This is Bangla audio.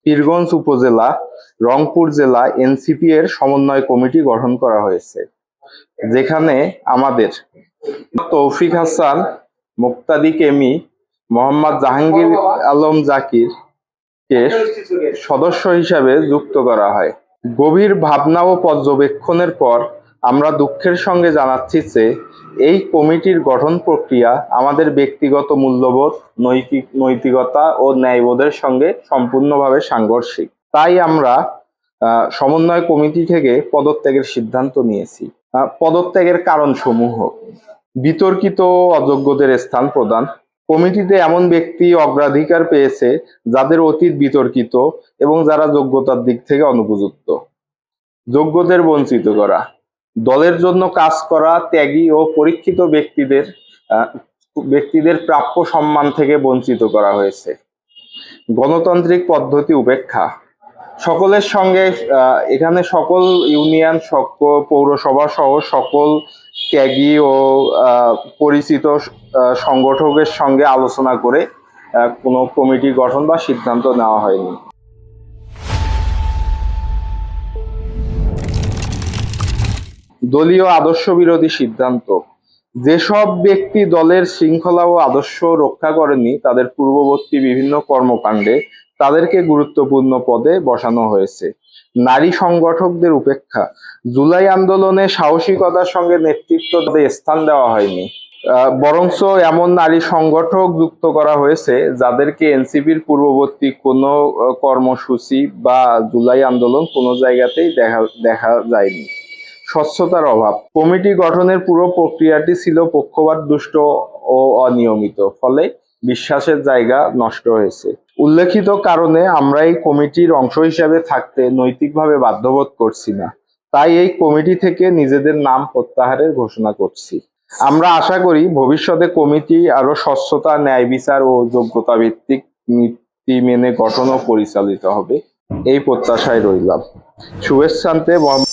পীরগঞ্জ উপজেলা, রংপুর জেলা এনসিপি এর সমন্বয় কমিটি গঠন করা হয়েছে, যেখানে আমাদের তৌফিক হাসান, মুক্তাদি কেমি, মোহাম্মদ জাহাঙ্গীর আলম জাকির কে সদস্য হিসাবে যুক্ত করা হয়। গভীর ভাবনা ও পর্যবেক্ষণের পর আমরা দুঃখের সঙ্গে জানাচ্ছি যে এই কমিটির গঠন প্রক্রিয়া আমাদের ব্যক্তিগত মূল্যবোধ, নৈতিকতা ও ন্যায়বোধের সঙ্গে সম্পূর্ণভাবে সাংঘর্ষিক। তাই আমরা সমন্বয় কমিটি থেকে পদত্যাগের সিদ্ধান্ত নিয়েছি। পদত্যাগের কারণসমূহ: বিতর্কিত ও অযোগ্যদের স্থান প্রদান। কমিটিতে এমন ব্যক্তি অগ্রাধিকার পেয়েছে যাদের অতীত বিতর্কিত এবং যারা যোগ্যতার দিক থেকে অনুপযুক্ত। যোগ্যদের বঞ্চিত করা। দলের জন্য কাজ করা ত্যাগী ও পরীক্ষিত ব্যক্তিদের প্রাপ্য সম্মান থেকে বঞ্চিত করা হয়েছে। গণতান্ত্রিক পদ্ধতি উপেক্ষা। সকলের সঙ্গে এখানে সকল ইউনিয়ন, পৌরসভা সহ সকল ত্যাগী ও পরিচিত সংগঠকের সঙ্গে আলোচনা করে কোনো কমিটি গঠন বা সিদ্ধান্ত নেওয়া হয়নি। দলীয় আদর্শ বিরোধী সিদ্ধান্ত। যেসব ব্যক্তি দলের শৃঙ্খলা ও আদর্শ রক্ষা করেনি তাদের পূর্ববর্তী বিভিন্ন কর্মকাণ্ডে তাদেরকে গুরুত্বপূর্ণ পদে বসানো হয়েছে। নারী সংগঠকদের উপেক্ষা। জুলাই আন্দোলনে সাহসিকতার সঙ্গে নেতৃত্ব স্থান দেওয়া হয়নি, বরঞ্চ এমন নারী সংগঠক যুক্ত করা হয়েছে যাদেরকে এনসিপির পূর্ববর্তী কোনো কর্মসূচি বা জুলাই আন্দোলন কোনো জায়গাতেই দেখা যায়নি। স্বচ্ছতার অভাব। কমিটি গঠনের পুরো প্রক্রিয়াটি ছিল পক্ষপাত দুষ্ট ও অনিয়মিত, ফলে বিশ্বাসের জায়গা নষ্ট হয়েছে। উল্লেখিত কারণে আমরা এই কমিটির অংশ হিসেবে থাকতে নৈতিকভাবে বাধ্যবোধ করছি না, তাই এই কমিটি থেকে নিজেদের নাম প্রত্যাহারের ঘোষণা করছি। আমরা আশা করি ভবিষ্যতে কমিটি আরো স্বচ্ছতা, ন্যায় বিচার ও যোগ্যতা ভিত্তিক নীতি মেনে গঠন ও পরিচালিত হবে, এই প্রত্যাশায় রইলাম। শুভেচ্ছান্তে মোহাম্মদ